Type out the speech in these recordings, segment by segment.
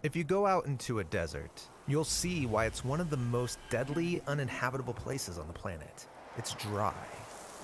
If you go out into a desert, you'll see why it's one of the most deadly, uninhabitable places on the planet. It's dry,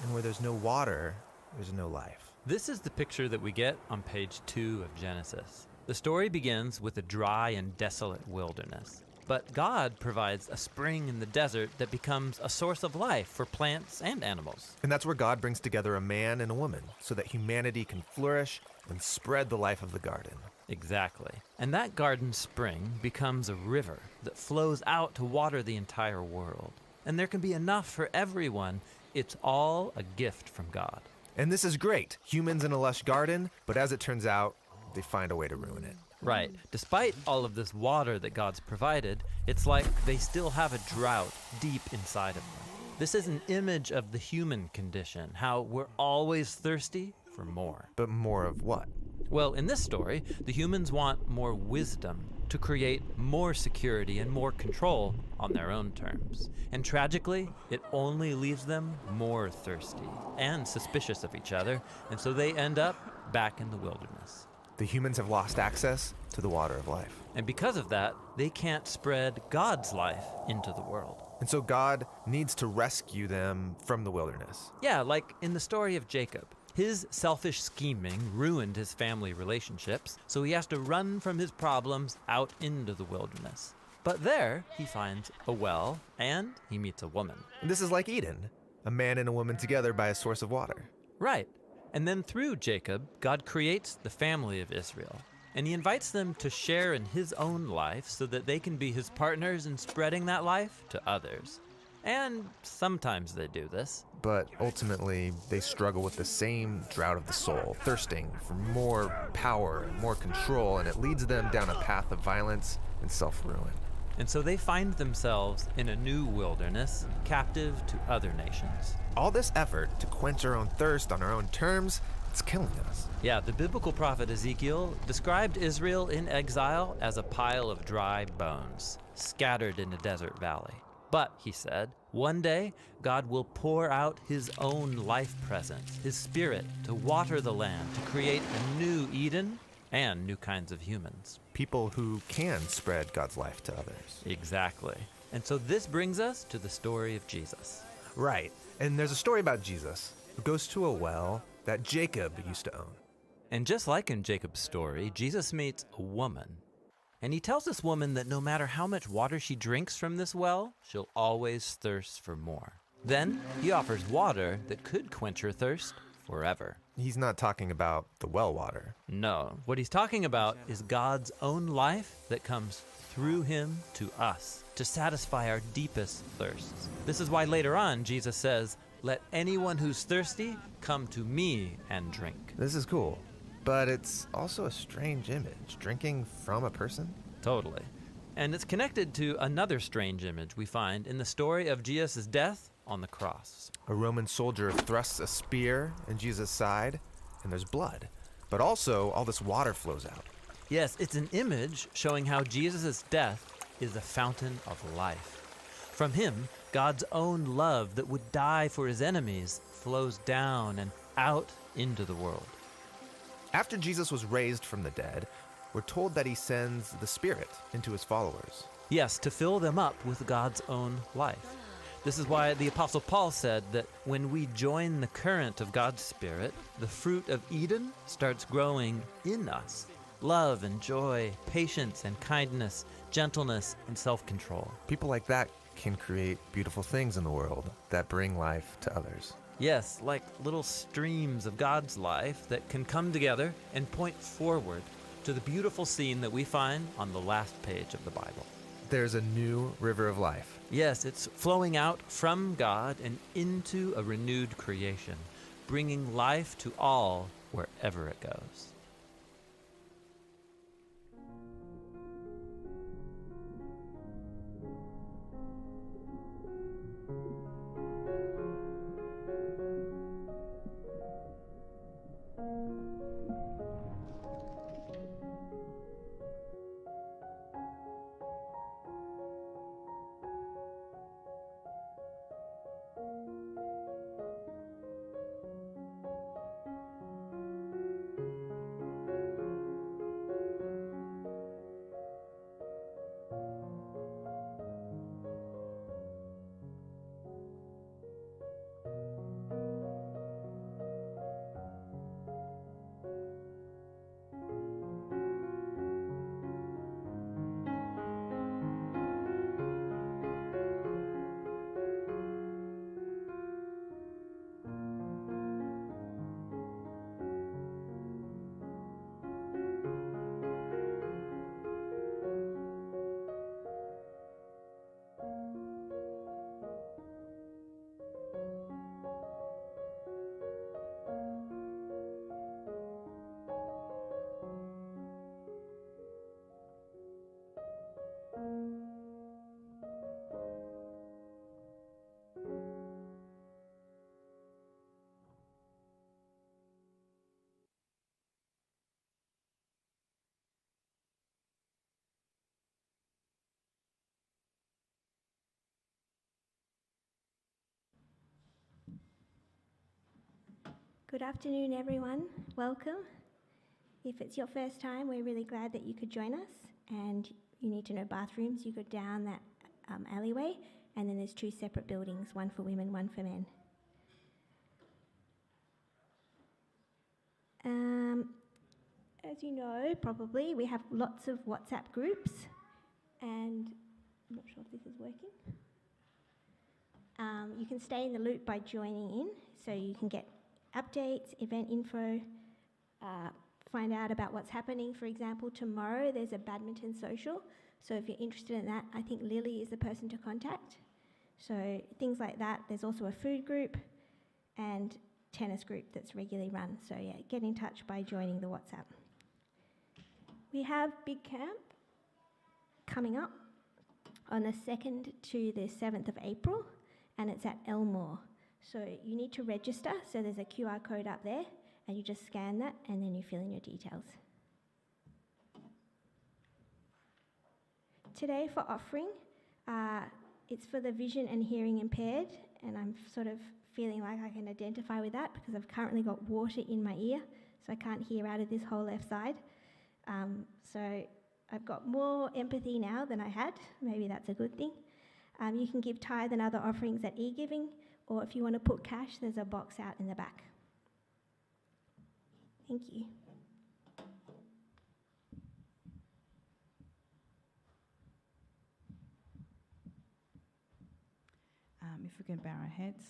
and where there's no water, there's no life. This is the picture that we get on page 2 of Genesis. The story begins with a dry and desolate wilderness. But God provides a spring in the desert that becomes a source of life for plants and animals. And that's where God brings together a man and a woman so that humanity can flourish and spread the life of the garden. Exactly. And that garden spring becomes a river that flows out to water the entire world. And there can be enough for everyone. It's all a gift from God. And this is great. Humans in a lush garden, but as it turns out, they find a way to ruin it. Right. Despite all of this water that God's provided, it's like they still have a drought deep inside of them. This is an image of the human condition, how we're always thirsty for more. But more of what? Well, in this story, the humans want more wisdom to create more security and more control on their own terms. And tragically, it only leaves them more thirsty and suspicious of each other, and so they end up back in the wilderness. The humans have lost access to the water of life. And because of that, they can't spread God's life into the world. And so God needs to rescue them from the wilderness. Yeah, like in the story of Jacob. His selfish scheming ruined his family relationships, so he has to run from his problems out into the wilderness. But there, he finds a well, and he meets a woman. And this is like Eden, a man and a woman together by a source of water. Right. And then through Jacob, God creates the family of Israel. And he invites them to share in his own life so that they can be his partners in spreading that life to others. And sometimes they do this. But ultimately, they struggle with the same drought of the soul, thirsting for more power and more control, and it leads them down a path of violence and self-ruin. And so they find themselves in a new wilderness, captive to other nations. All this effort to quench our own thirst on our own terms, it's killing us. Yeah, the biblical prophet Ezekiel described Israel in exile as a pile of dry bones, scattered in a desert valley. But, he said, one day God will pour out his own life presence, his spirit, to water the land, to create a new Eden and new kinds of humans. People who can spread God's life to others. Exactly. And so this brings us to the story of Jesus. Right. And there's a story about Jesus who goes to a well that Jacob used to own. And just like in Jacob's story, Jesus meets a woman. And he tells this woman that no matter how much water she drinks from this well, she'll always thirst for more. Then he offers water that could quench her thirst forever. He's not talking about the well water. No, what he's talking about is God's own life that comes through him to us to satisfy our deepest thirsts. This is why later on Jesus says, "Let anyone who's thirsty come to me and drink." This is cool, but it's also a strange image, drinking from a person. Totally. And it's connected to another strange image we find in the story of Jesus' death on the cross. A Roman soldier thrusts a spear in Jesus' side, and there's blood. But also, all this water flows out. Yes, it's an image showing how Jesus' death is a fountain of life. From him, God's own love that would die for his enemies flows down and out into the world. After Jesus was raised from the dead, we're told that he sends the Spirit into his followers. Yes, to fill them up with God's own life. This is why the Apostle Paul said that when we join the current of God's Spirit, the fruit of Eden starts growing in us. Love and joy, patience and kindness, gentleness and self-control. People like that can create beautiful things in the world that bring life to others. Yes, like little streams of God's life that can come together and point forward to the beautiful scene that we find on the last page of the Bible. There's a new river of life. Yes, it's flowing out from God and into a renewed creation, bringing life to all wherever it goes. Good afternoon, everyone. Welcome. If it's your first time, we're really glad that you could join us. And you need to know bathrooms. You go down that alleyway, and then there's 2 separate buildings, one for women, one for men. As you know, probably, we have lots of WhatsApp groups, and I'm not sure if this is working. You can stay in the loop by joining in, so you can get updates, event info, find out about what's happening. For example, tomorrow there's a badminton social, so if you're interested in that, I think Lily is the person to contact. So things like that. There's also a food group and tennis group that's regularly run. So yeah, get in touch by joining the WhatsApp. We have Big Camp coming up on the 2nd to the 7th of April, and it's at Elmore. So you need to register, so there's a QR code up there, and you just scan that, and then you fill in your details. Today for offering, it's for the vision and hearing impaired, and I'm sort of feeling like I can identify with that because I've currently got water in my ear, so I can't hear out of this whole left side. So I've got more empathy now than I had. Maybe that's a good thing. You can give tithe and other offerings at e-giving, or if you want to put cash, there's a box out in the back. Thank you. If we can bow our heads.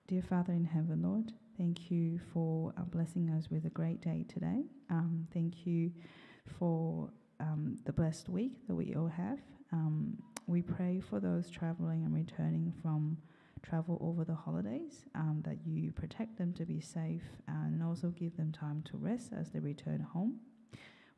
Dear Father in heaven, Lord, thank you for blessing us with a great day today. Thank you for the blessed week that we all have. We pray for those traveling and returning from travel over the holidays, that you protect them to be safe and also give them time to rest as they return home.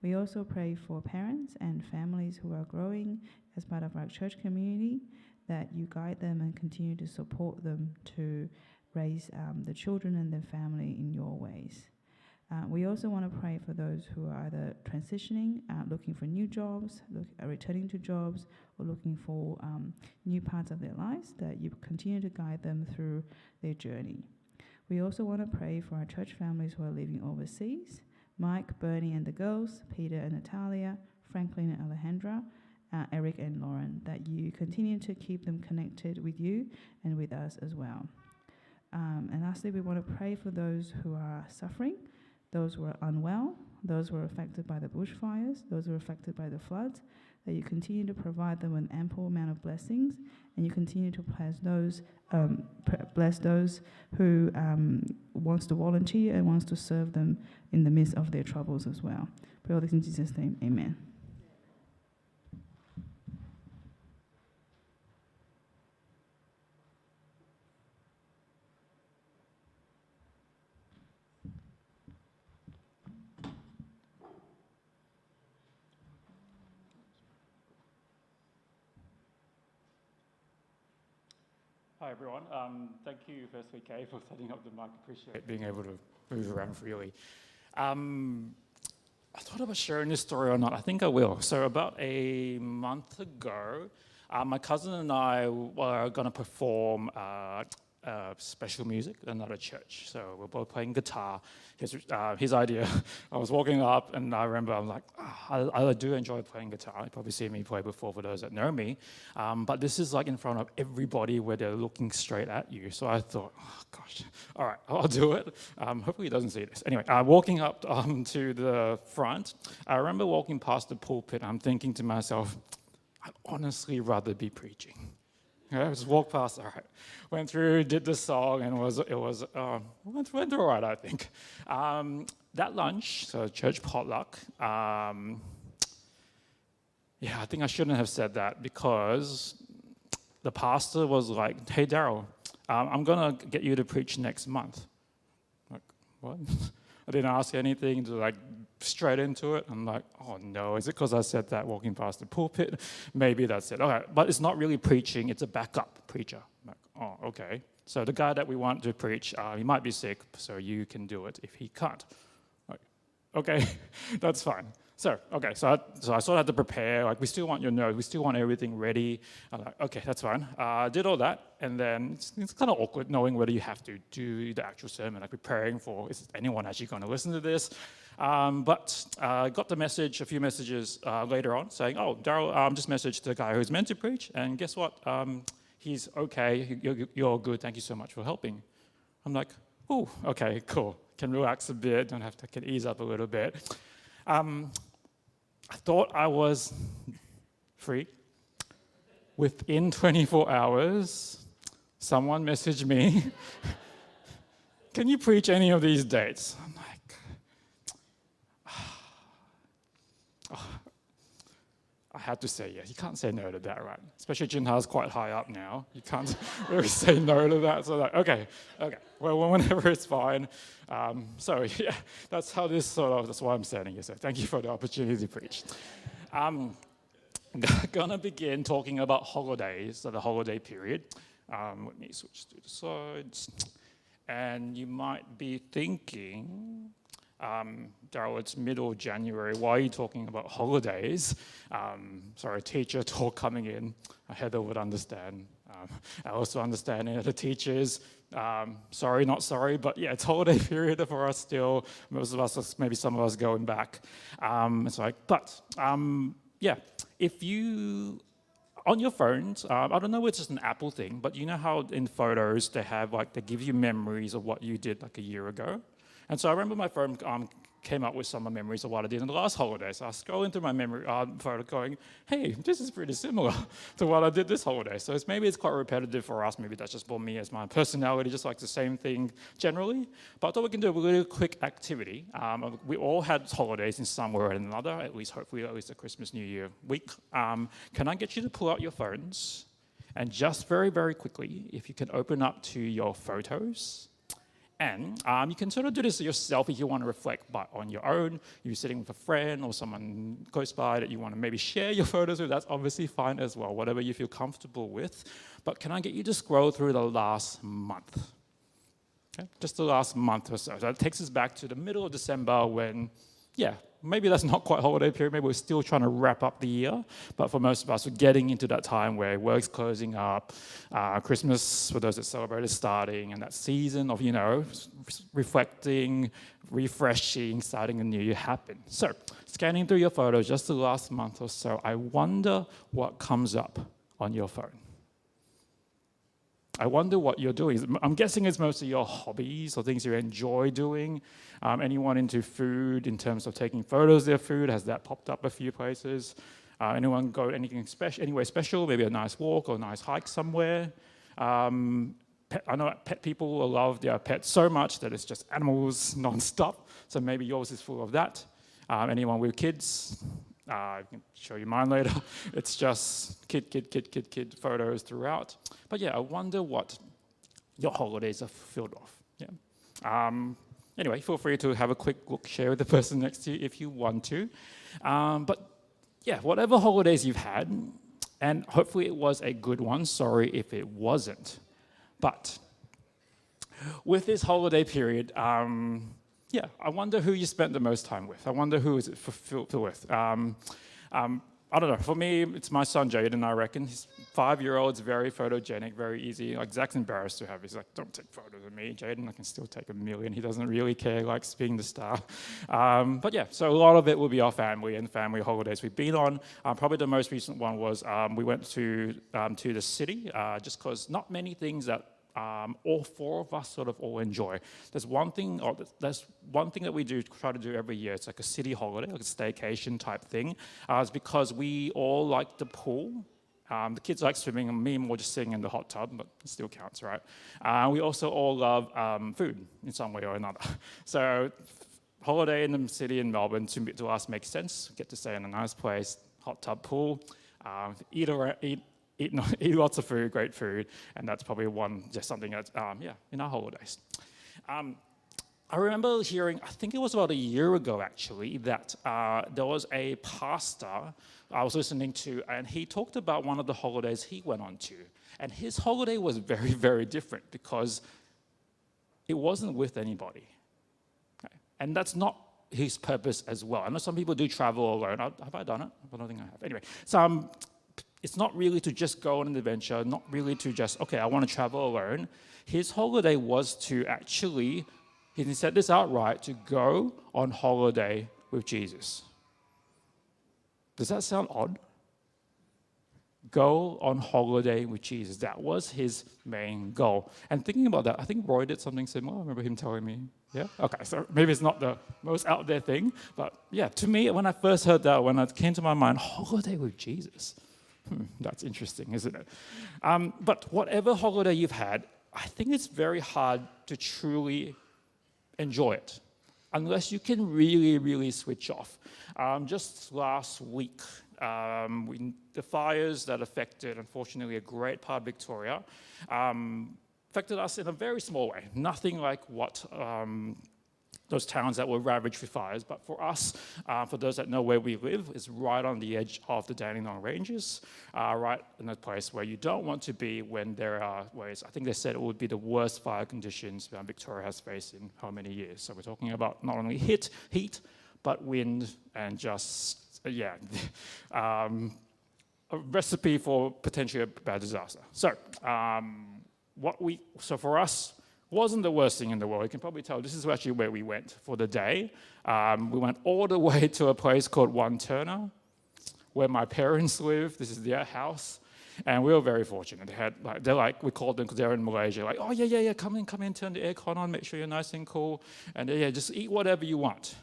We also pray for parents and families who are growing as part of our church community, that you guide them and continue to support them to raise the children and their family in your ways. We also want to pray for those who are either transitioning, looking for new jobs, returning to jobs, or looking for new parts of their lives, that you continue to guide them through their journey. We also want to pray for our church families who are living overseas, Mike, Bernie and the girls, Peter and Natalia, Franklin and Alejandra, Eric and Lauren, that you continue to keep them connected with you and with us as well. And lastly, we want to pray for those who are suffering, those who are unwell, those who are affected by the bushfires, those who are affected by the floods, that you continue to provide them with ample amount of blessings, and you continue to bless those who wants to volunteer and wants to serve them in the midst of their troubles as well. Pray all this in Jesus' name, amen. Hi everyone. Thank you firstly, Kay, for setting up the mic. Appreciate being able to move around freely. I thought about sharing this story or not. I think I will. So about a month ago, my cousin and I were going to perform special music at another church. So we're both playing guitar. His idea. I was walking up and I remember I was like, I do enjoy playing guitar. You've probably seen me play before for those that know me. But this is like in front of everybody where they're looking straight at you. So I thought, oh gosh, all right, I'll do it. Hopefully he doesn't see this. Anyway, walking up to the front, I remember walking past the pulpit. I'm thinking to myself, I'd honestly rather be preaching. Yeah, just walked past, all right. Went through, did the song, and went all right, I think. That lunch, so church potluck, I think I shouldn't have said that because the pastor was like, hey, Daryl, I'm going to get you to preach next month. Like, what? I didn't ask anything to like straight into it. I'm like, oh no, is it because I said that walking past the pulpit? Maybe that's it. Okay, but it's not really preaching, it's a backup preacher. I'm like, oh, okay. So the guy that we want to preach, he might be sick, so you can do it if he can't. Like, okay, that's fine. So I sort of had to prepare, like, we still want your notes, we still want everything ready. I'm like, okay, that's fine. Did all that, and then it's kind of awkward knowing whether you have to do the actual sermon, like preparing for, is anyone actually going to listen to this? But got the message, a few messages later on saying, oh, Daryl just messaged the guy who's meant to preach, and guess what? He's okay, you're good, thank you so much for helping. I'm like, oh, okay, cool. Can relax a bit, don't have to, can ease up a little bit. I thought I was free. Within 24 hours, someone messaged me, can you preach any of these dates? I'm like, I had to say yes. You can't say no to that, right? Especially Jinha's quite high up now. You can't really say no to that. So like, okay. Well, whenever it's fine. So yeah, that's how this that's why I'm standing here. So thank you for the opportunity to preach. I'm gonna begin talking about holidays, so the holiday period. Let me switch to the slides. And you might be thinking, Daryl, it's middle of January. Why are you talking about holidays? Sorry, teacher talk coming in. Heather would understand. I also understand the teachers. Sorry, not sorry, but yeah, it's holiday period for us still. Most of us, maybe some of us going back. It's like, but yeah, if you, on your phones, I don't know if it's just an Apple thing, but you know how in photos they have like, they give you memories of what you did like a year ago? And so I remember my phone came up with some memories of what I did in the last holiday. So I was scrolling through my memory photo going, hey, this is pretty similar to what I did this holiday. So maybe it's quite repetitive for us. Maybe that's just for me as my personality, just like the same thing generally. But I thought we can do a really quick activity. We all had holidays in some way or another, at least hopefully at least the Christmas, New Year week. Can I get you to pull out your phones? And just very, very quickly, if you can open up to your photos. And you can sort of do this yourself if you want to reflect, but on your own, you're sitting with a friend or someone close by that you want to maybe share your photos with, that's obviously fine as well, whatever you feel comfortable with. But can I get you to scroll through the last month? Okay? Just the last month or so. So that takes us back to the middle of December when, yeah, maybe that's not quite holiday period, maybe we're still trying to wrap up the year, but for most of us, we're getting into that time where work's closing up, Christmas, for those that celebrate, is starting, and that season of, reflecting, refreshing, starting a new year happen. So, scanning through your photos just the last month or so, I wonder what comes up on your phone. I wonder what you're doing. I'm guessing it's mostly your hobbies or things you enjoy doing. Anyone into food in terms of taking photos of their food? Has that popped up a few places? Anyone go anything special, anywhere special? Maybe a nice walk or a nice hike somewhere? I know pet people will love their pets so much that it's just animals non-stop. So maybe yours is full of that. Anyone with kids? I can show you mine later. It's just kid photos throughout. But yeah, I wonder what your holidays are filled with. Yeah. Anyway, feel free to have a quick look, share with the person next to you if you want to. But yeah, whatever holidays you've had, and hopefully it was a good one. Sorry if it wasn't. But with this holiday period, yeah, I wonder who you spent the most time with. I wonder who is it fulfilled with. I don't know. For me, it's my son Jaden, I reckon. He's 5-year-old, very photogenic, very easy. Like, Zach's embarrassed to have. He's like, don't take photos of me, Jaden. I can still take a million. He doesn't really care, likes being the star. But yeah, so a lot of it will be our family and family holidays we've been on. Probably the most recent one was we went to the city, just because not many things that all four of us sort of all enjoy. There's one thing that we try to do every year. It's like a city holiday, like a staycation type thing. It's because we all like the pool. The kids like swimming, and me more just sitting in the hot tub, but it still counts, right? We also all love food in some way or another. So holiday in the city in Melbourne to us makes sense. Get to stay in a nice place, hot tub pool, eat lots of food, great food, and that's probably just something that's, in our holidays. I remember hearing, I think it was about a year ago actually, that there was a pastor I was listening to, and he talked about one of the holidays he went on to. And his holiday was very, very different because it wasn't with anybody. Okay? And that's not his purpose as well. I know some people do travel alone. Have I done it? I don't think I have. Anyway, so it's not really to just go on an adventure, not really to just, okay, I want to travel alone. His holiday was to actually, he said this outright, to go on holiday with Jesus. Does that sound odd? Go on holiday with Jesus. That was his main goal. And thinking about that, I think Roy did something similar. I remember him telling me, yeah? Okay, so maybe it's not the most out there thing, but yeah, to me, when I first heard that, when it came to my mind, holiday with Jesus. That's interesting, isn't it? But whatever holiday you've had, I think it's very hard to truly enjoy it unless you can really, really switch off. Just last week, the fires that affected, unfortunately, a great part of Victoria, affected us in a very small way. Nothing like what those towns that were ravaged with fires. But for us, for those that know where we live, is right on the edge of the Dandenong Ranges, right in a place where you don't want to be when there are ways. I think they said it would be the worst fire conditions Victoria has faced in how many years. So we're talking about not only heat, but wind and just, a recipe for potentially a bad disaster. So for us, wasn't the worst thing in the world. You can probably tell this is actually where we went for the day. We went all the way to a place called Wantirna, where my parents live. This is their house. And we were very fortunate. We called them because they're in Malaysia, like, oh, yeah, come in, turn the aircon on, make sure you're nice and cool. And just eat whatever you want.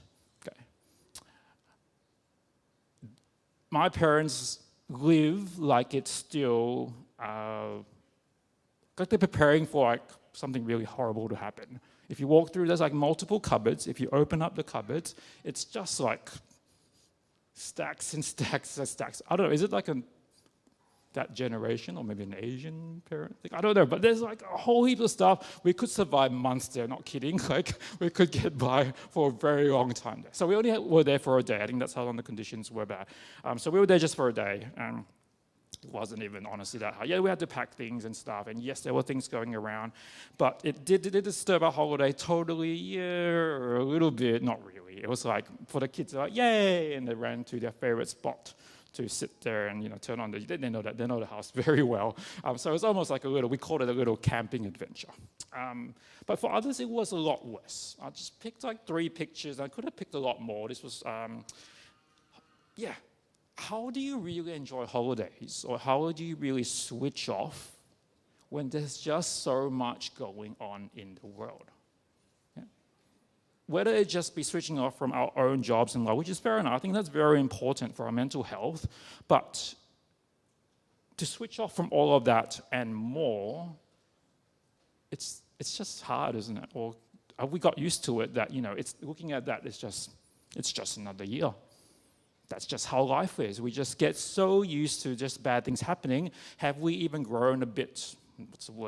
Okay. My parents live like it's still, like they're preparing for something really horrible to happen. If you walk through, there's multiple cupboards. If you open up the cupboards, it's just stacks and stacks and stacks. I don't know, is it that generation or maybe an Asian parent thing? I don't know, but there's a whole heap of stuff. We could survive months there, not kidding. We could get by for a very long time there. So we only were there for a day. I think that's how long the conditions were bad. So we were there just for a day. It wasn't even honestly that hard. Yeah, we had to pack things and stuff, and yes, there were things going around, but it did disturb our holiday totally, yeah, a little bit, not really. It was for the kids, they're yay, and they ran to their favorite spot to sit there and turn on they know the house very well. So it was almost we called it a little camping adventure. But for others, it was a lot worse. I just picked 3 pictures. I could have picked a lot more. This was, how do you really enjoy holidays, or how do you really switch off when there's just so much going on in the world? Yeah. Whether it just be switching off from our own jobs and life, which is fair enough, I think that's very important for our mental health, but to switch off from all of that and more, it's just hard, isn't it? Or have we got used to it that, it's looking at that, it's just another year. That's just how life is. We just get so used to just bad things happening. Have we even grown a bit,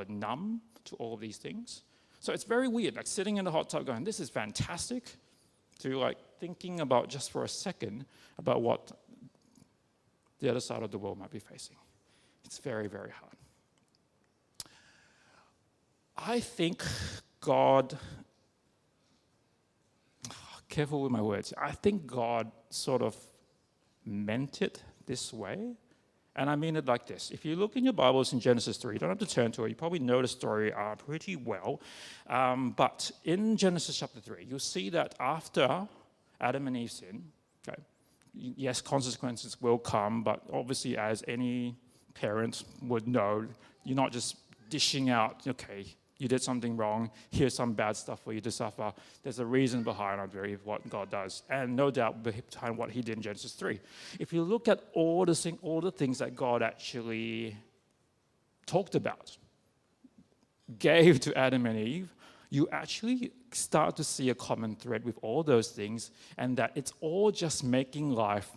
numb to all of these things? So it's very weird, sitting in the hot tub going, this is fantastic, to thinking about just for a second about what the other side of the world might be facing. It's very, very hard. I think God, careful with my words, I think God sort of meant it this way. And I mean it like this. If you look in your Bibles in Genesis 3, you don't have to turn to it. You probably know the story pretty well. But in Genesis chapter 3, you'll see that after Adam and Eve sin, yes, consequences will come, but obviously as any parent would know, you're not just dishing out, you did something wrong, here's some bad stuff for you to suffer. There's a reason behind, I believe, what God does, and no doubt behind what he did in Genesis 3. If you look at all the things that God actually talked about, gave to Adam and Eve, you actually start to see a common thread with all those things, and that it's all just making life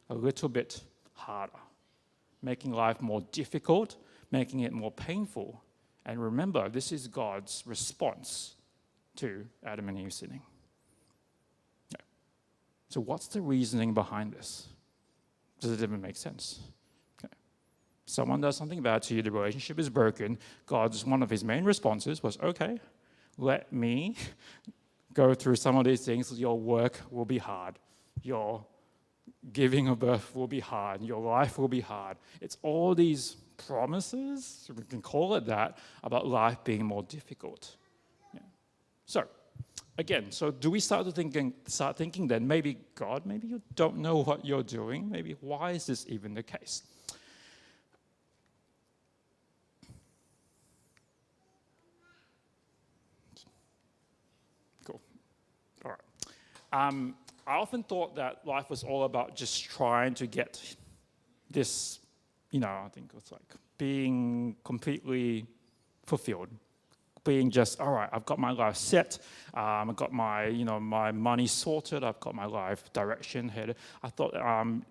a little bit harder, making life more difficult, making it more painful. And remember, this is God's response to Adam and Eve sinning. No. So what's the reasoning behind this? Does it even make sense? Okay. Someone does something bad to you, the relationship is broken. One of his main responses was, okay, let me go through some of these things. Your work will be hard. Your giving of birth will be hard. Your life will be hard. It's all these promises, we can call it that, about life being more difficult. Yeah. So, again, do we start thinking then, maybe God, maybe you don't know what you're doing. Maybe why is this even the case? Cool. All right. I often thought that life was all about just trying to get this, I think it's like being completely fulfilled. Being just, all right, I've got my life set, I've got my, my money sorted, I've got my life direction headed. I thought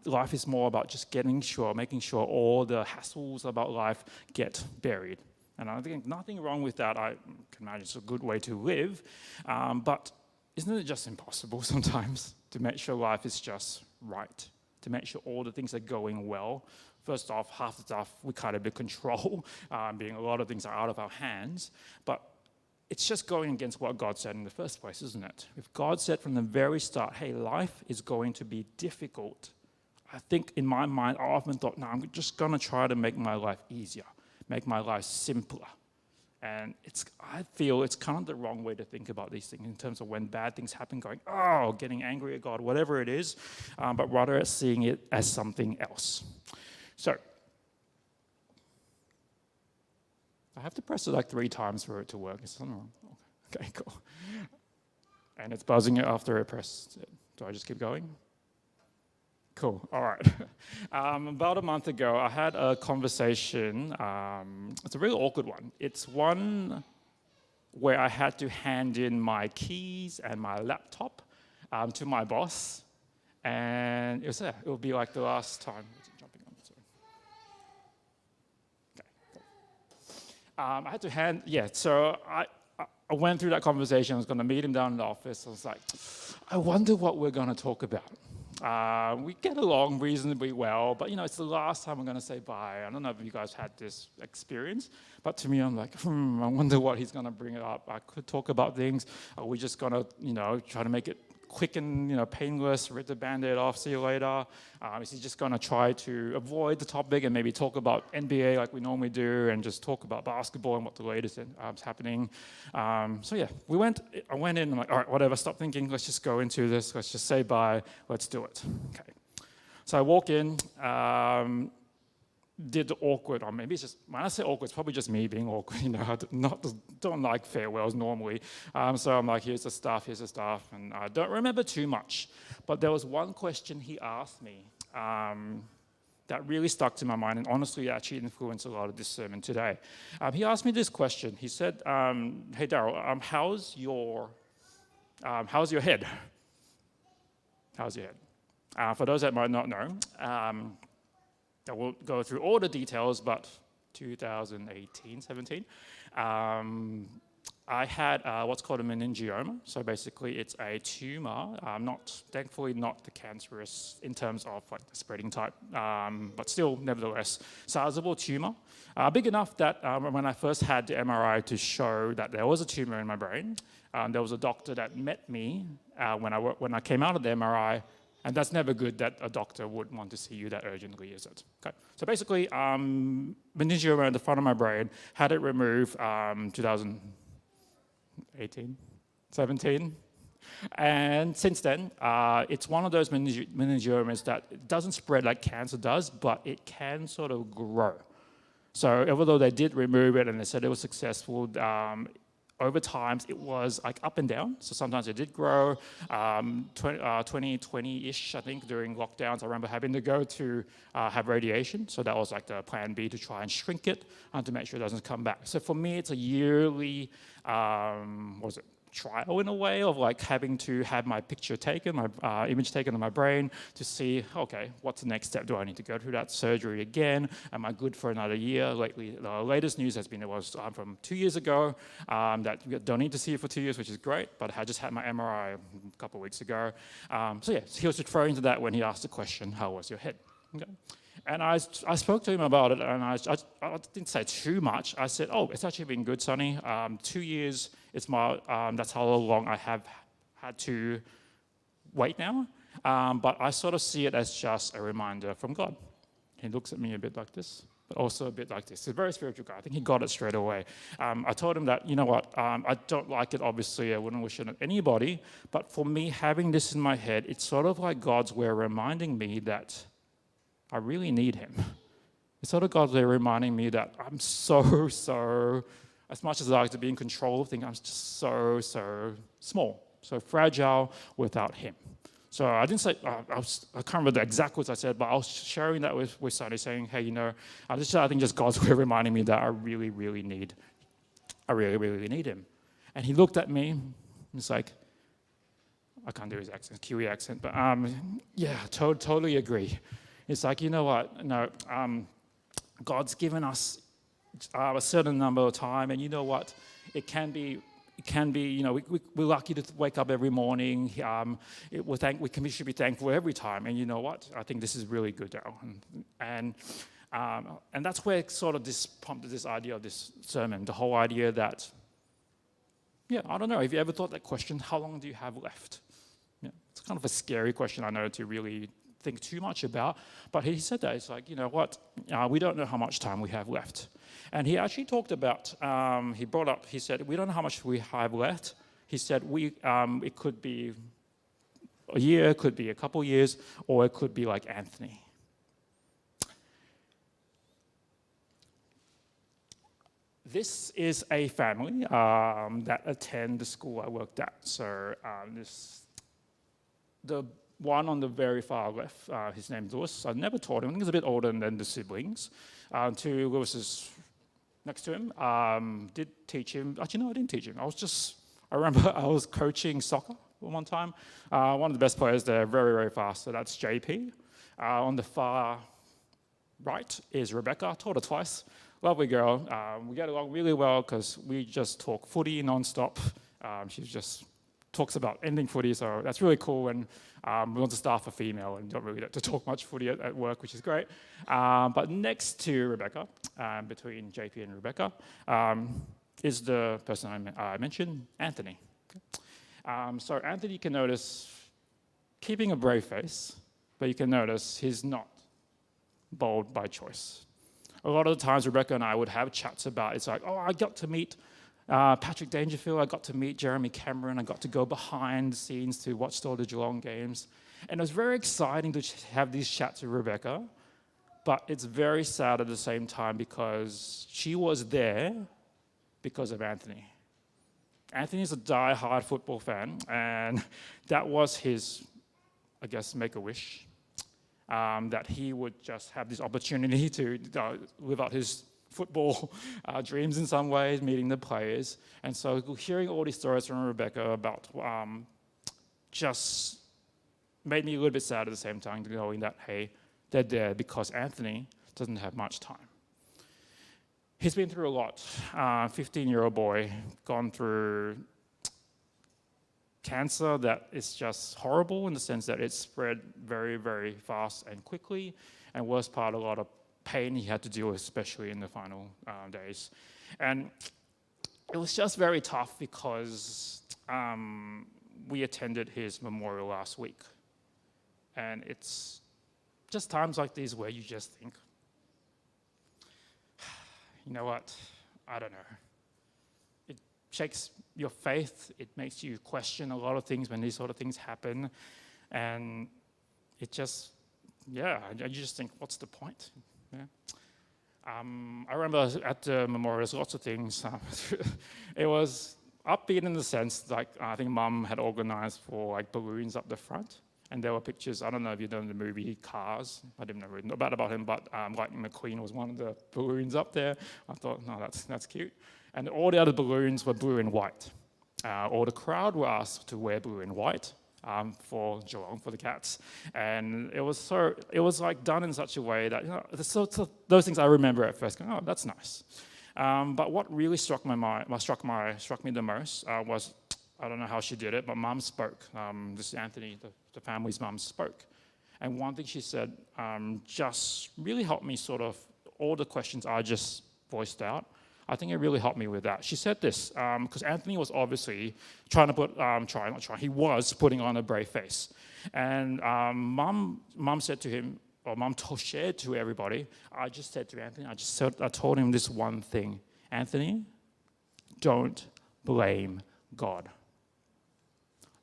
life is more about just making sure all the hassles about life get buried. And I think nothing wrong with that. I can imagine it's a good way to live. But isn't it just impossible sometimes to make sure life is just right? To make sure all the things are going well? First off, half the stuff we kind of control, being a lot of things are out of our hands. But it's just going against what God said in the first place, isn't it? If God said from the very start, hey, life is going to be difficult, I think in my mind, I often thought, no, I'm just going to try to make my life easier, make my life simpler. And I feel it's kind of the wrong way to think about these things in terms of when bad things happen, going, oh, getting angry at God, whatever it is, but rather seeing it as something else. So, I have to press it like 3 times for it to work. Is something wrong? Okay, cool. And it's buzzing it after I press it. Do I just keep going? Cool, all right. About a month ago, I had a conversation. It's a really awkward one. It's one where I had to hand in my keys and my laptop to my boss. And it will be like the last time. Jumping on, sorry. Okay, cool. I had to hand, so I went through that conversation. I was going to meet him down in the office. I was like, I wonder what we're going to talk about. We get along reasonably well, but it's the last time I'm going to say bye. I don't know if you guys had this experience, but to me, I'm like, I wonder what he's going to bring up. I could talk about things. Are we just going to, try to make it quick and painless, rip the Band-Aid off, see you later? Is he just going to try to avoid the topic and maybe talk about NBA like we normally do and just talk about basketball and what the latest is happening? I went in, I'm like, all right, whatever, stop thinking, let's just go into this, let's just say bye, let's do it. Okay. So I walk in, did the awkward, or maybe it's just, when I say awkward, it's probably just me being awkward, I don't like farewells normally. So I'm like, here's the stuff, and I don't remember too much. But there was one question he asked me that really stuck to my mind, and honestly actually influenced a lot of this sermon today. He asked me this question. He said, hey Daryl, how's your head? How's your head? For those that might not know, I won't go through all the details, but 2018, 17, I had what's called a meningioma. So basically, it's a tumor, thankfully not the cancerous in terms of like the spreading type, but still, nevertheless, sizable tumor. Big enough that when I first had the MRI to show that there was a tumor in my brain, there was a doctor that met me when I came out of the MRI. And that's never good that a doctor would want to see you that urgently, is it? Okay. So basically, meningioma in the front of my brain, had it removed 2018, 17. And since then, it's one of those meningiomas that doesn't spread like cancer does, but it can sort of grow. So although they did remove it and they said it was successful, over time, it was like up and down. So sometimes it did grow. 2020-ish, I think, during lockdowns, I remember having to go to have radiation. So that was like the plan B to try and shrink it to make sure it doesn't come back. So for me, it's a yearly, trial in a way of like having to have my picture taken, my image taken of my brain to see, okay, what's the next step? Do I need to go through that surgery again? Am I good for another year? Lately, the latest news has been it was from 2 years ago that you don't need to see it for 2 years, which is great, but I just had my MRI a couple of weeks ago. So yeah, he was referring to that when he asked the question, how was your head? Okay. And I spoke to him about it, and I didn't say too much. I said, oh, it's actually been good, Sonny. 2 years, that's how long I have had to wait now. But I sort of see it as just a reminder from God. He looks at me a bit like this, but also a bit like this. He's a very spiritual guy. I think he got it straight away. I told him that, you know what, I don't like it, obviously. I wouldn't wish it on anybody. But for me, having this in my head, it's sort of like God's way of reminding me that I really need him. It's sort of God's way of reminding me that I'm so, as much as I like to be in control of things, I'm just so small, so fragile without him. So I didn't say, I can't remember the exact words I said, but I was sharing that with Sonny, saying, hey, you know, I think just God's way of reminding me that I really need him. And he looked at me, and he's like, I can't do his accent, Kiwi accent, but yeah, totally agree. It's like, you know what, no, God's given us a certain number of time, and you know what, it can be, you know, we're lucky to wake up every morning. We should be thankful every time, and you know what, I think this is really good now. And that's where sort of this prompted this idea of this sermon, the whole idea that, yeah, I don't know, have you ever thought that question, how long do you have left? Yeah, it's kind of a scary question, I know, to really think too much about, but he said that, it's like, you know what, we don't know how much time we have left. And he actually talked about, he said, we don't know how much we have left. He said, it could be a year, it could be a couple years, or it could be like Anthony. This is a family that attend the school I worked at. So the one on the very far left, his name's Lewis. I never taught him. I think he's a bit older than the siblings. Two Lewis's next to him, did teach him. Actually, no, I didn't teach him. I remember I was coaching soccer one time. One of the best players there, very fast. So that's JP. On the far right is Rebecca. I taught her twice. Lovely girl. We get along really well because we just talk footy non-stop. She just talks about ending footy, so that's really cool. And we want to staff a female and don't really get to talk much footy at work, which is great. But next to Rebecca, between JP and Rebecca, is the person I mentioned, Anthony. So Anthony, you can notice keeping a brave face, but you can notice he's not bold by choice. A lot of the times Rebecca and I would have chats about, it's like, oh, I got to meet Patrick Dangerfield, I got to meet Jeremy Cameron, I got to go behind the scenes to watch all the Geelong games. And it was very exciting to have these chats with Rebecca, but it's very sad at the same time because she was there because of Anthony. Anthony's a die-hard football fan, and that was his, I guess, make-a-wish, that he would just have this opportunity to live out his football dreams in some ways, meeting the players. And so hearing all these stories from Rebecca about just made me a little bit sad at the same time, knowing that, hey, they're there because Anthony doesn't have much time. He's been through a lot. 15-year-old boy, gone through cancer that is just horrible in the sense that it spread very fast and quickly, and worst part, a lot of pain he had to deal with, especially in the final days. And it was just very tough because we attended his memorial last week. And it's just times like these where you just think, you know what, I don't know. It shakes your faith. It makes you question a lot of things when these sort of things happen. And it just, yeah, you just think, what's the point? Yeah. I remember at the memorial, there's lots of things. It was upbeat in the sense, like, I think Mum had organized for like balloons up the front. And there were pictures, I don't know if you've done the movie Cars. I didn't know about him, but Lightning McQueen was one of the balloons up there. I thought, no, that's cute. And all the other balloons were blue and white. All the crowd were asked to wear blue and white for Geelong, for the Cats. And it was like done in such a way that, so those things I remember at first going, oh, that's nice. But what really struck me the most was, I don't know how she did it, but Mum spoke. This is Anthony, the family's mum, spoke. And one thing she said just really helped me sort of, all the questions I just voiced out, I think it really helped me with that. She said this, because Anthony was obviously trying to put, he was putting on a brave face. And Mum said to him, or Mum shared to everybody, I just said to Anthony, I told him this one thing, Anthony, don't blame God.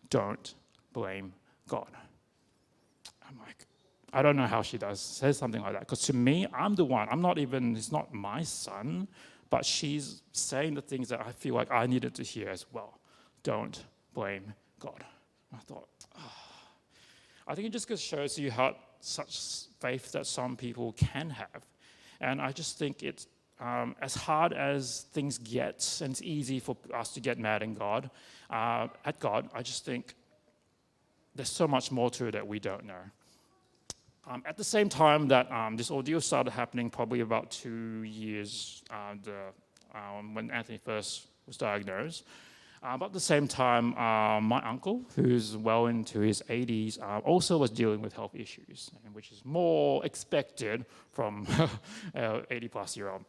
Don't blame God. I'm like, I don't know how she says something like that. Because to me, it's not my son, but she's saying the things that I feel like I needed to hear as well. Don't blame God. I thought, I think it just shows you how such faith that some people can have. And I just think it's, as hard as things get, and it's easy for us to get mad at God, I just think there's so much more to it that we don't know. At the same time that this ordeal started happening, probably about 2 years when Anthony first was diagnosed, but at the same time, my uncle, who's well into his 80s, also was dealing with health issues, which is more expected from an 80-plus-year-old.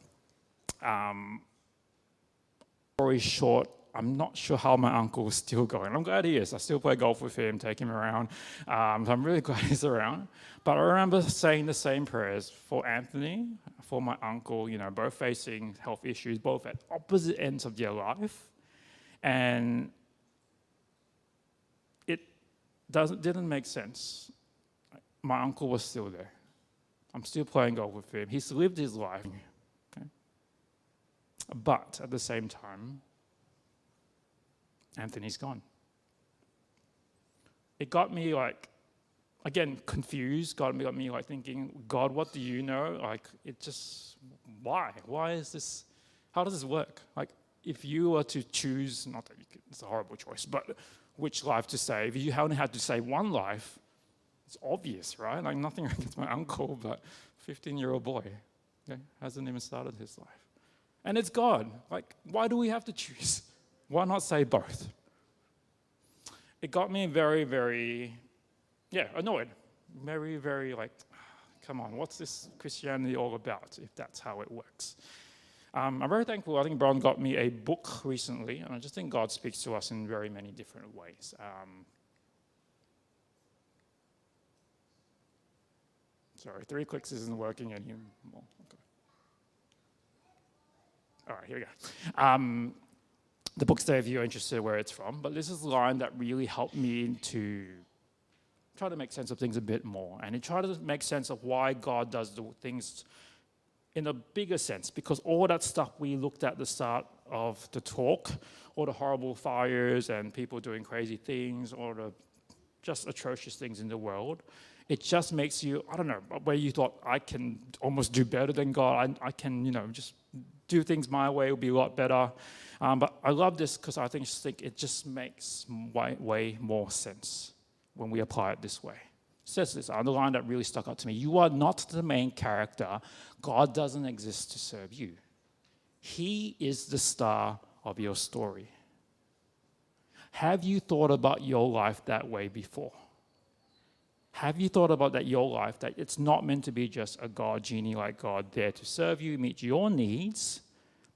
Story short, I'm not sure how my uncle is still going. I'm glad he is. I still play golf with him, take him around. So I'm really glad he's around. But I remember saying the same prayers for Anthony, for my uncle, both facing health issues, both at opposite ends of their life. And it didn't make sense. My uncle was still there. I'm still playing golf with him. He's lived his life. Okay? But at the same time, Anthony's gone. It got me confused, got me thinking, God, what do you know? Why? Why is this, how does this work? If you were to choose, not that it's a horrible choice, but which life to save, if you only had to save one life, it's obvious, right? Nothing against my uncle, but 15-year-old boy, okay, hasn't even started his life. And it's God. Why do we have to choose? Why not say both? It got me very, very, annoyed. Very, very come on, what's this Christianity all about if that's how it works? I'm very thankful. I think Bron got me a book recently, and I just think God speaks to us in very many different ways. Sorry, 3 clicks isn't working anymore. Okay. All right, here we go. The book's there if you're interested where it's from, but this is a line that really helped me to try to make sense of things a bit more, and it tried to make sense of why God does the things in a bigger sense, because all that stuff we looked at the start of the talk, all the horrible fires and people doing crazy things, or the just atrocious things in the world, it just makes you, I don't know, where you thought, I can almost do better than God, I can, just do things my way, it'll be a lot better. But I love this because I think it just makes way more sense when we apply it this way. It says this, the line that really stuck out to me, you are not the main character. God doesn't exist to serve you. He is the star of your story. Have you thought about your life that way before? Have you thought about that your life, that it's not meant to be just a God, genie like God, there to serve you, meet your needs,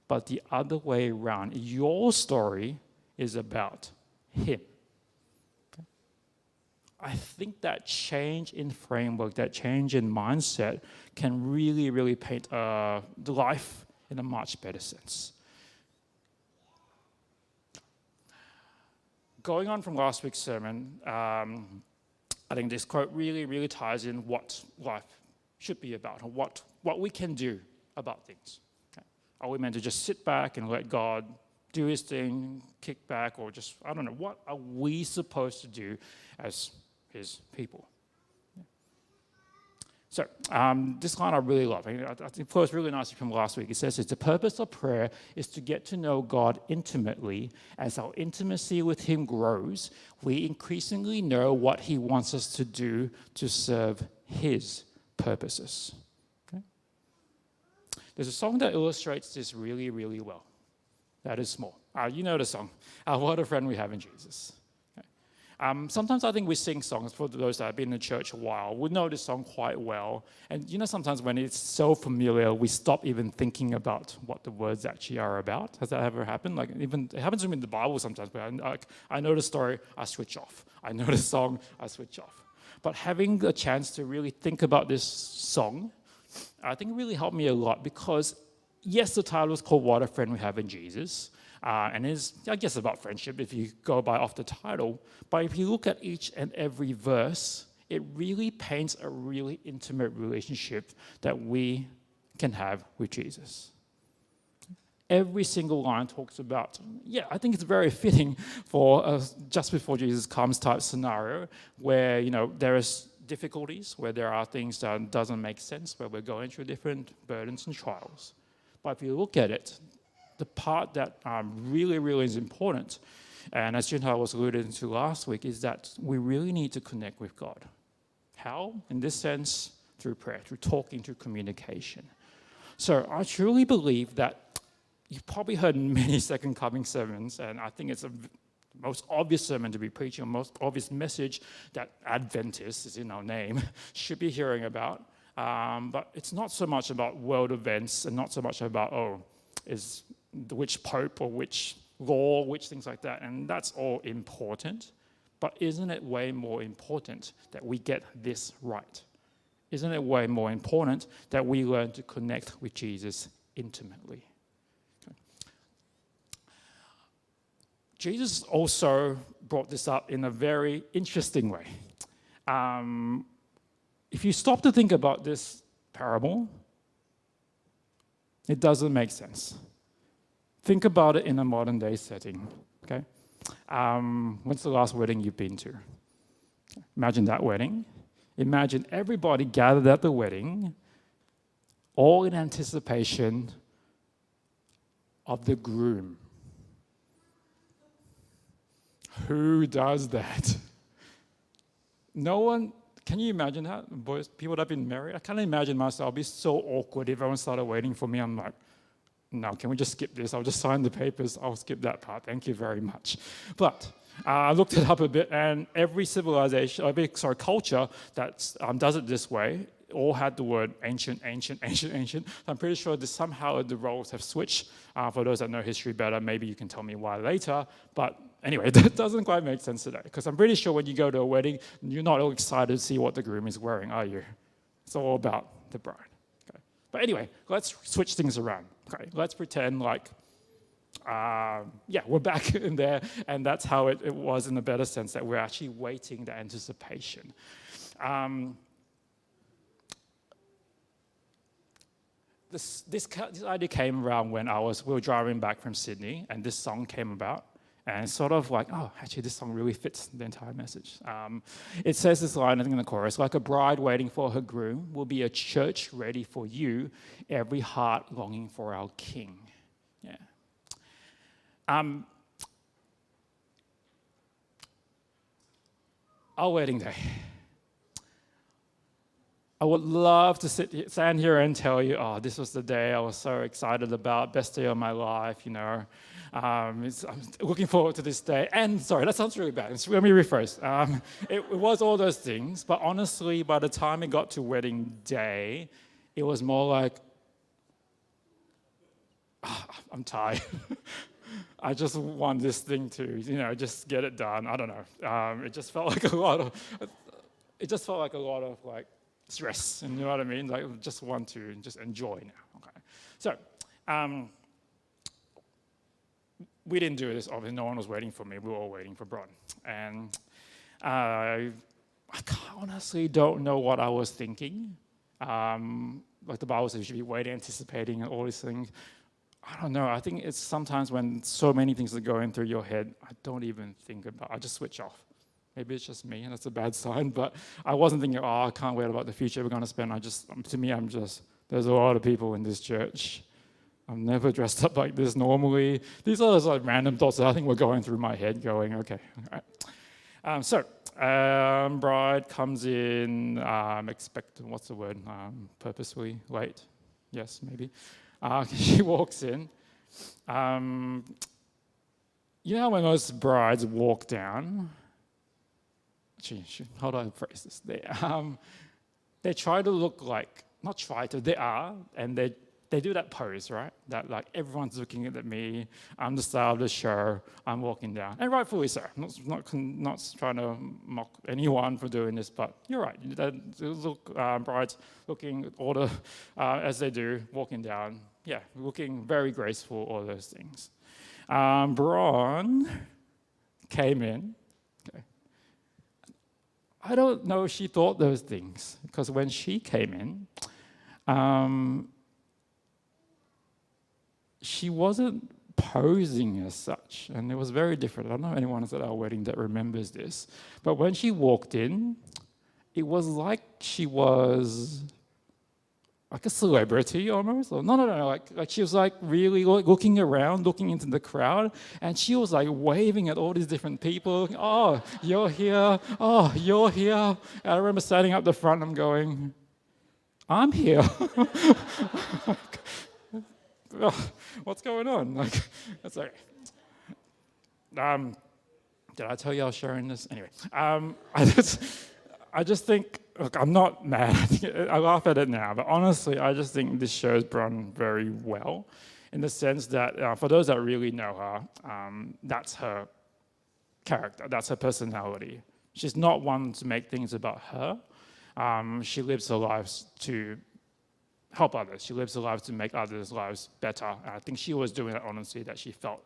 but the other way around. Your story is about Him. Okay? I think that change in framework, that change in mindset can really, really paint the life in a much better sense. Going on from last week's sermon, I think this quote really, really ties in what life should be about, and what we can do about things. Okay? Are we meant to just sit back and let God do His thing, kick back, or just, I don't know, what are we supposed to do as His people? So this line I really love. I think it flows really nicely from last week. It says, the purpose of prayer is to get to know God intimately. As our intimacy with him grows, we increasingly know what he wants us to do to serve his purposes. Okay? There's a song that illustrates this really, really well. That is Small. You know the song. What a friend we have in Jesus. Sometimes I think we sing songs, for those that have been in the church a while, we know this song quite well. And sometimes when it's so familiar, we stop even thinking about what the words actually are about. Has that ever happened? It happens to me in the Bible sometimes, but I know the story, I switch off. I know the song, I switch off. But having the chance to really think about this song, I think it really helped me a lot because, yes, the title is called What a Friend We Have in Jesus. And is, I guess, about friendship if you go by off the title. But if you look at each and every verse, it really paints a really intimate relationship that we can have with Jesus. Every single line talks about, I think it's very fitting for a just before Jesus comes type scenario where, there is difficulties, where there are things that doesn't make sense, where we're going through different burdens and trials. But if you look at it, the part that really, really is important, and as Junhao was alluding to last week, is that we really need to connect with God. How? In this sense, through prayer, through talking, through communication. So I truly believe that you've probably heard many Second Coming sermons, and I think it's the most obvious sermon to be preaching, the most obvious message that Adventists, is in our name, should be hearing about. But it's not so much about world events and not so much about, is which pope or which law, which things like that, and that's all important. But isn't it way more important that we get this right? Isn't it way more important that we learn to connect with Jesus intimately? Okay. Jesus also brought this up in a very interesting way. If you stop to think about this parable, it doesn't make sense. Think about it in a modern day setting, okay? When's the last wedding you've been to? Imagine that wedding. Imagine everybody gathered at the wedding, all in anticipation of the groom. Who does that? No one. Can you imagine that? Boys, people that have been married, I can't imagine myself. I'd be so awkward if everyone started waiting for me. I'm like, no, can we just skip this? I'll just sign the papers. I'll skip that part. Thank you very much. But I looked it up a bit, and every culture that does it this way all had the word ancient. I'm pretty sure that somehow the roles have switched. For those that know history better, maybe you can tell me why later. But anyway, that doesn't quite make sense today, because I'm pretty sure when you go to a wedding, you're not all excited to see what the groom is wearing, are you? It's all about the bride. Okay. But anyway, let's switch things around. Okay, let's pretend like, we're back in there, and that's how it was in a better sense, that we're actually waiting the anticipation. This idea came around when we were driving back from Sydney, and this song came about. And sort of like, actually, this song really fits the entire message. It says this line, I think in the chorus, like a bride waiting for her groom will be a church ready for you, every heart longing for our King. Yeah. Our wedding day. I would love to stand here and tell you, this was the day I was so excited about, best day of my life, I'm looking forward to this day. And sorry, that sounds really bad. Let me rephrase. It was all those things, but honestly, by the time it got to wedding day, it was more like, I'm tired. I just want this thing to, just get it done. I don't know. It just felt like a lot of like stress, and you know what I mean? Like, I just want to just enjoy now. Okay. So, we didn't do this. Obviously, no one was waiting for me. We were all waiting for Bron. And I honestly don't know what I was thinking. Like the Bible says, you should be waiting, anticipating, and all these things. I don't know. I think it's sometimes when so many things are going through your head, I don't even think about. I just switch off. Maybe it's just me and it's a bad sign, but I wasn't thinking, oh, I can't wait about the future we're going to spend. To me, there's a lot of people in this church. I'm never dressed up like this normally. These are like random thoughts that I think were going through my head going, okay, all right. Bride comes in, what's the word? Purposefully late. Yes, maybe. She walks in. You know when most brides walk down, how do I phrase this? They try to look like, not try to, they are, and they do that pose, right? That like everyone's looking at me, I'm the star of the show, I'm walking down. And rightfully so. Not trying to mock anyone for doing this, but you're right. Brides looking as they do, walking down. Yeah, looking very graceful, all those things. Bron came in. Okay. I don't know if she thought those things, because when she came in, she wasn't posing as such, and it was very different. I don't know anyone at our wedding that remembers this, but when she walked in, it was like she was like a celebrity almost. No, like she was like really looking around, looking into the crowd, and she was like waving at all these different people. Oh, you're here. Oh, you're here. And I remember standing up the front, I'm going, I'm here. Oh, what's going on? Like, that's okay. Did I tell you I was sharing this? Anyway, I just think, look, I'm not mad. I laugh at it now, but honestly, I just think this shows Bron very well, in the sense that for those that really know her, that's her character, that's her personality. She's not one to make things about her. She lives her lives to help others. She lives her lives to make others' lives better. And I think she was doing that honestly, that she felt,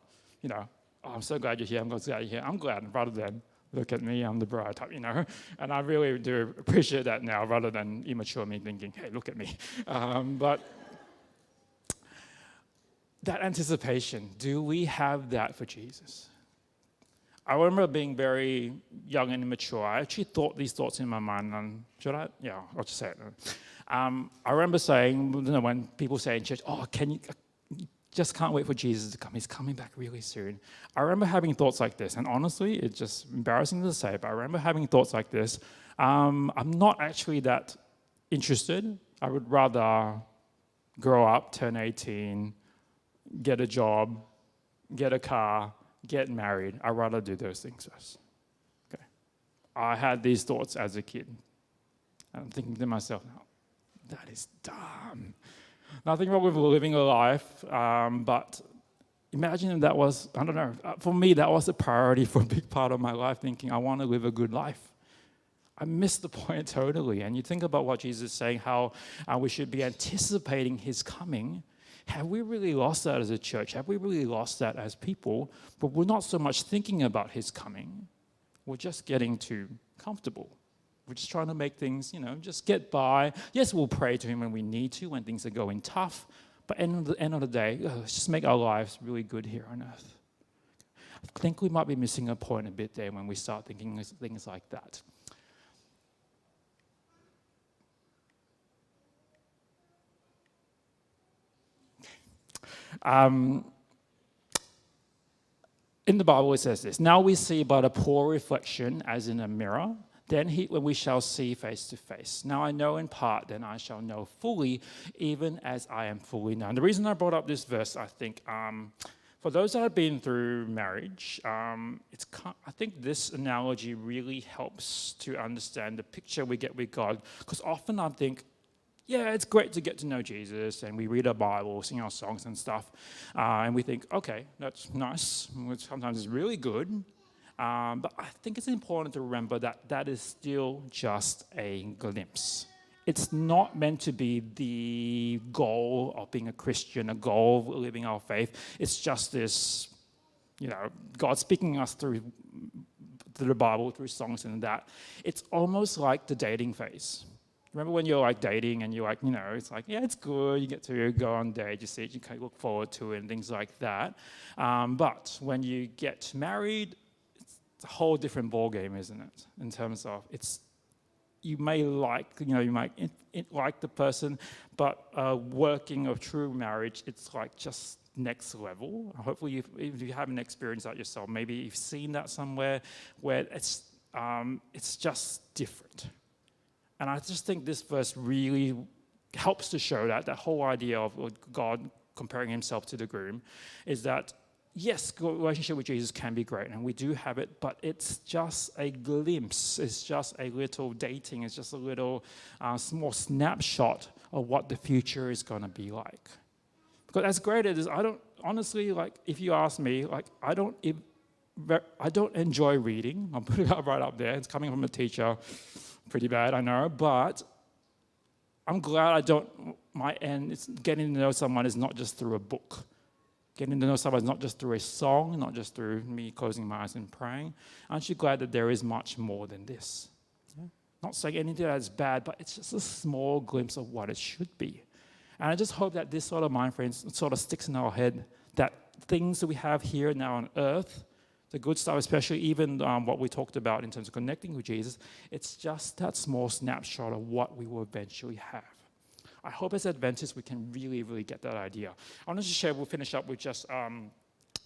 oh, I'm so glad you're here, I'm glad you're here. I'm glad, rather than, look at me, I'm the bride type, And I really do appreciate that now, rather than immature me thinking, hey, look at me. But that anticipation, do we have that for Jesus? I remember being very young and immature. I actually thought these thoughts in my mind, and should I? Yeah, I'll just say it. I remember saying, when people say in church, oh, just can't wait for Jesus to come. He's coming back really soon. I remember having thoughts like this, and honestly, it's just embarrassing to say, but I remember having thoughts like this. I'm not actually that interested. I would rather grow up, turn 18, get a job, get a car, get married. I'd rather do those things first. Okay. I had these thoughts as a kid. I'm thinking to myself now, that is dumb. Nothing wrong with living a life, but imagine if that was, I don't know, for me, that was a priority for a big part of my life, thinking I want to live a good life. I missed the point totally. And you think about what Jesus is saying, how we should be anticipating his coming. Have we really lost that as a church? Have we really lost that as people? But we're not so much thinking about his coming. We're just getting too comfortable. We're just trying to make things, just get by. Yes, we'll pray to him when we need to, when things are going tough. But at the end of the day, let's just make our lives really good here on earth. I think we might be missing a point a bit there when we start thinking things like that. In the Bible, it says this: now we see but a poor reflection as in a mirror. Then when we shall see face to face. Now I know in part, then I shall know fully, even as I am fully known. The reason I brought up this verse, I think, for those that have been through marriage, I think this analogy really helps to understand the picture we get with God. Because often I think, yeah, it's great to get to know Jesus, and we read our Bible, sing our songs and stuff, and we think, okay, that's nice. Sometimes it's really good. But I think it's important to remember that that is still just a glimpse. It's not meant to be the goal of being a Christian, a goal of living our faith. It's just this, God speaking us through the Bible, through songs and that. It's almost like the dating phase. Remember when you're like dating and you're like, it's like, yeah, it's good. You get to go on dates, you see it, you can look forward to it and things like that. But when you get married, it's a whole different ball game, isn't it? In terms of you may like, you might like the person, but working a true marriage, it's like just next level. Hopefully, if you haven't experienced that yourself, maybe you've seen that somewhere where it's just different. And I just think this verse really helps to show that whole idea of God comparing himself to the groom is that, yes, relationship with Jesus can be great, and we do have it, but it's just a glimpse. It's just a little dating. It's just a little small snapshot of what the future is going to be like. Because as great as it is, I don't, honestly, like, if you ask me, like, I don't enjoy reading. I'll put it right up there. It's coming from a teacher. Pretty bad, I know, but I'm glad my end, it's getting to know someone is not just through a book. Getting to know someone is not just through a song, not just through me closing my eyes and praying. Aren't you glad that there is much more than this? Yeah. Not saying anything that's bad, but it's just a small glimpse of what it should be. And I just hope that this sort of mind frame sort of sticks in our head, that things that we have here now on earth, the good stuff, especially even what we talked about in terms of connecting with Jesus, it's just that small snapshot of what we will eventually have. I hope as Adventists we can really, really get that idea. I want to share, we'll finish up with just an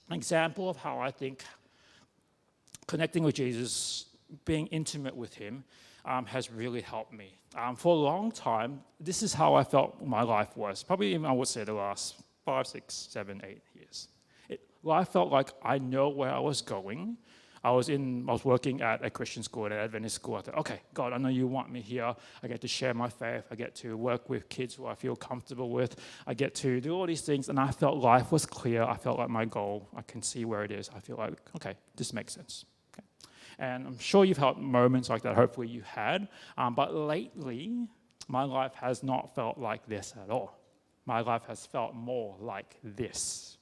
example of how I think connecting with Jesus, being intimate with him, has really helped me. For a long time, this is how I felt my life was. Probably even, I would say, the last 5, 6, 7, 8 years. I felt like I know where I was going. I was working at a Christian school, at an Adventist school. I thought, okay, God, I know you want me here. I get to share my faith. I get to work with kids who I feel comfortable with. I get to do all these things, and I felt life was clear. I felt like my goal, I can see where it is. I feel like, okay, this makes sense. Okay. And I'm sure you've had moments like that. Hopefully you had. But lately, my life has not felt like this at all. My life has felt more like this.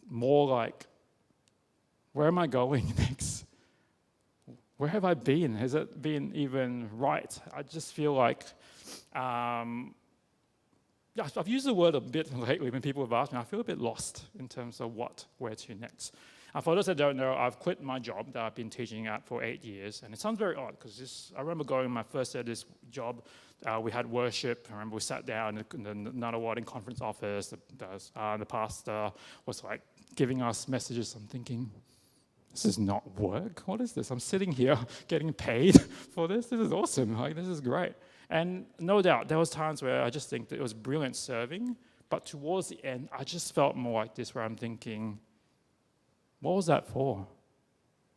More like, where am I going next? Where have I been? Has it been even right? I just feel like, I've used the word a bit lately when people have asked me. I feel a bit lost in terms of where to next. For those that don't know, I've quit my job that I've been teaching at for 8 years. And it sounds very odd because I remember going my first day of this job. We had worship. I remember we sat down in the Nunawading conference office. The pastor was like giving us messages. I'm thinking, this is not work. What is this? I'm sitting here getting paid for this. This is awesome. Like, this is great. And no doubt, there was times where I just think that it was brilliant serving. But towards the end, I just felt more like this, where I'm thinking, what was that for?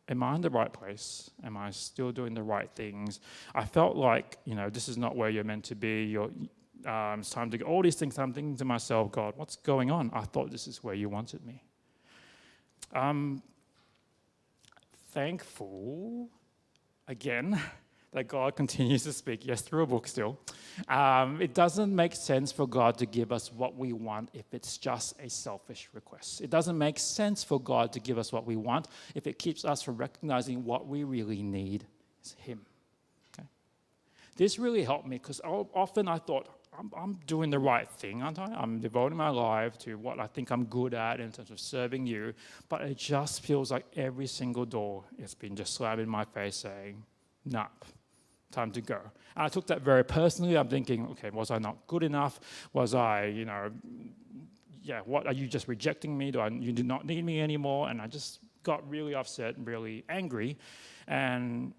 Am I in the right place? Am I still doing the right things? I felt like, this is not where you're meant to be. It's time to go. All these things, I'm thinking to myself, God, what's going on? I thought this is where you wanted me. Thankful, again, that God continues to speak, yes, through a book still. It doesn't make sense for God to give us what we want if it's just a selfish request. It doesn't make sense for God to give us what we want if it keeps us from recognizing what we really need is him. Okay? This really helped me because often I thought, I'm doing the right thing, aren't I? I'm devoting my life to what I think I'm good at in terms of serving you, but it just feels like every single door has been just slammed in my face saying, nah, time to go. And I took that very personally. I'm thinking, okay, was I not good enough? Was I, what, are you just rejecting me? You do not need me anymore? And I just got really upset and really angry. And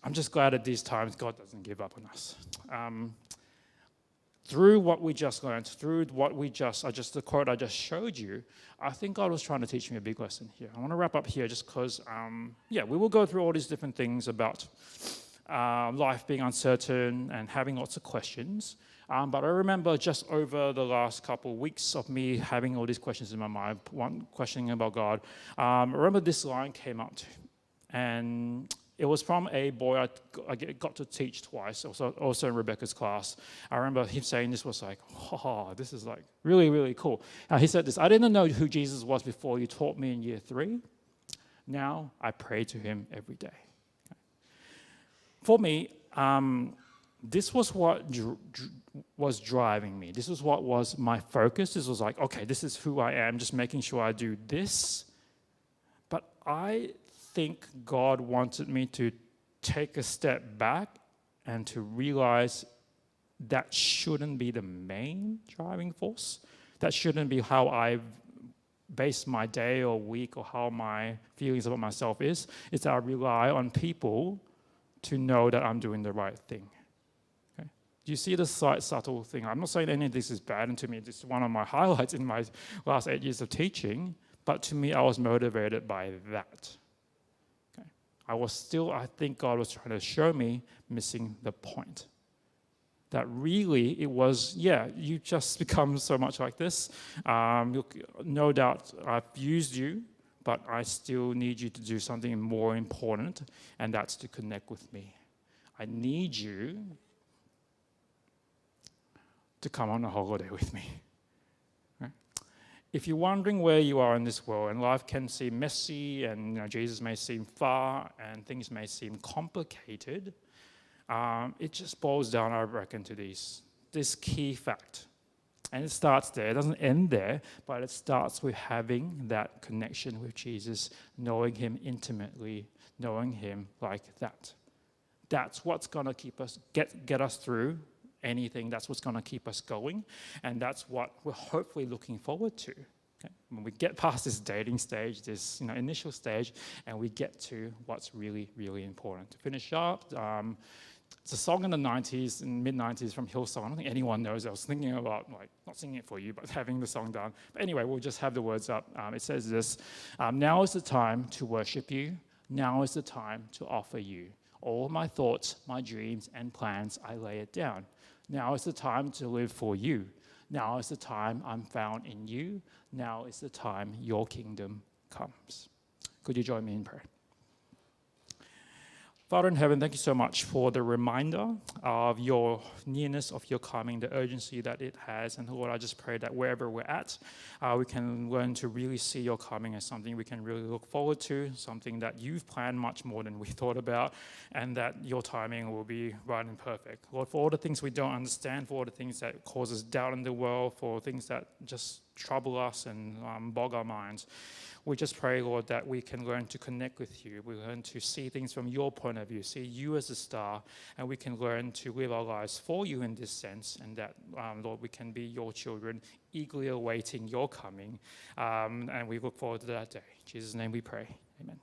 I'm just glad at these times God doesn't give up on us. Through what we just learned, the quote I just showed you, I think God was trying to teach me a big lesson here. I want to wrap up here just because, we will go through all these different things about life being uncertain and having lots of questions. But I remember just over the last couple of weeks of me having all these questions in my mind, one questioning about God, I remember this line came out. And it was from a boy I got to teach twice, also in Rebecca's class. I remember him saying this was like, this is like really, really cool. He said this, I didn't know who Jesus was before you taught me in year 3. Now I pray to him every day. For me, this was what was driving me. This was what was my focus. This was like, okay, this is who I am, just making sure I do this I think God wanted me to take a step back and to realize that shouldn't be the main driving force. That shouldn't be how I base my day or week or how my feelings about myself is. It's that I rely on people to know that I'm doing the right thing. Okay? Do you see the slight subtle thing? I'm not saying any of this is bad, and to me, this is one of my highlights in my last 8 years of teaching, but to me, I was motivated by that. Okay? I think God was trying to show me missing the point. That really it was, you just become so much like this. No doubt I've used you, but I still need you to do something more important, and that's to connect with me. I need you to come on a holiday with me. Right? If you're wondering where you are in this world, and life can seem messy, and Jesus may seem far, and things may seem complicated, it just boils down, I reckon, to this key fact. And it starts there. It doesn't end there, but it starts with having that connection with Jesus, knowing him intimately, knowing him like that. That's what's going to keep us, get us through anything. That's what's going to keep us going. And that's what we're hopefully looking forward to. Okay? When we get past this dating stage, this initial stage, and we get to what's really, really important. To finish up, it's a song in the 90s, in mid-90s from Hillsong. I don't think anyone knows. I was thinking about, not singing it for you, but having the song done. But anyway, we'll just have the words up. It says this, now is the time to worship you. Now is the time to offer you. All my thoughts, my dreams, and plans, I lay it down. Now is the time to live for you. Now is the time I'm found in you. Now is the time your kingdom comes. Could you join me in prayer? Father in heaven, thank you so much for the reminder of your nearness, of your coming, the urgency that it has. And Lord, I just pray that wherever we're at, we can learn to really see your coming as something we can really look forward to, something that you've planned much more than we thought about, and that your timing will be right and perfect. Lord, for all the things we don't understand, for all the things that cause us doubt in the world, for things that just trouble us and bog our minds, we just pray, Lord, that we can learn to connect with you. We learn to see things from your point of view, see you as a star, and we can learn to live our lives for you in this sense, and that, Lord, we can be your children, eagerly awaiting your coming, and we look forward to that day. In Jesus' name we pray. Amen.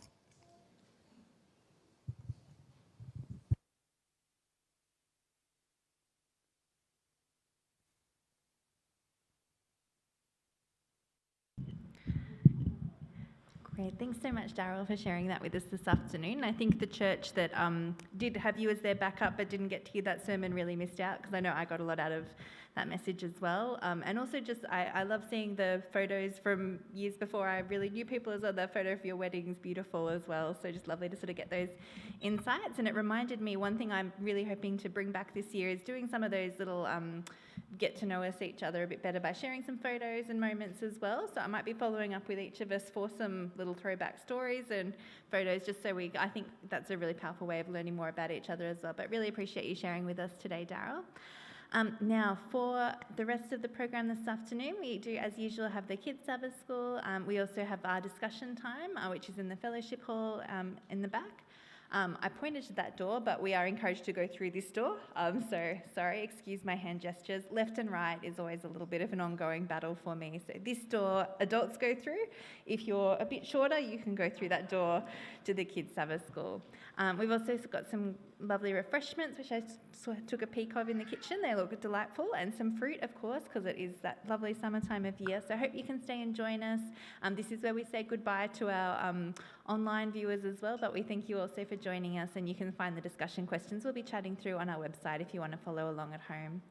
Great. Thanks so much, Daryl, for sharing that with us this afternoon. I think the church that did have you as their backup but didn't get to hear that sermon really missed out, because I know I got a lot out of that message as well. And also just, I love seeing the photos from years before I really knew people as well. The photo of your wedding is beautiful as well. So just lovely to sort of get those insights. And it reminded me, one thing I'm really hoping to bring back this year is doing some of those little get to know us each other a bit better by sharing some photos and moments as well. So I might be following up with each of us for some little throwback stories and photos, just so I think that's a really powerful way of learning more about each other as well. But really appreciate you sharing with us today, Daryl. Now, for the rest of the program this afternoon, we do, as usual, have the Kids Sabbath School. We also have our discussion time, which is in the fellowship hall in the back. I pointed to that door, but we are encouraged to go through this door. So sorry, excuse my hand gestures. Left and right is always a little bit of an ongoing battle for me. So this door, adults go through. If you're a bit shorter, you can go through that door to the Kids Sabbath School. We've also got some lovely refreshments, which I took a peek of in the kitchen. They look delightful, and some fruit, of course, because it is that lovely summertime of year. So I hope you can stay and join us. This is where we say goodbye to our online viewers as well, but we thank you also for joining us, and you can find the discussion questions we'll be chatting through on our website if you want to follow along at home.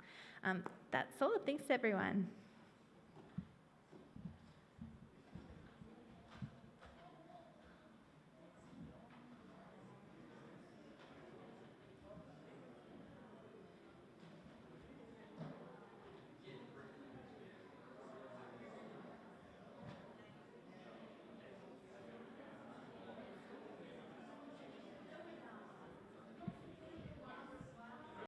That's all. Thanks, everyone.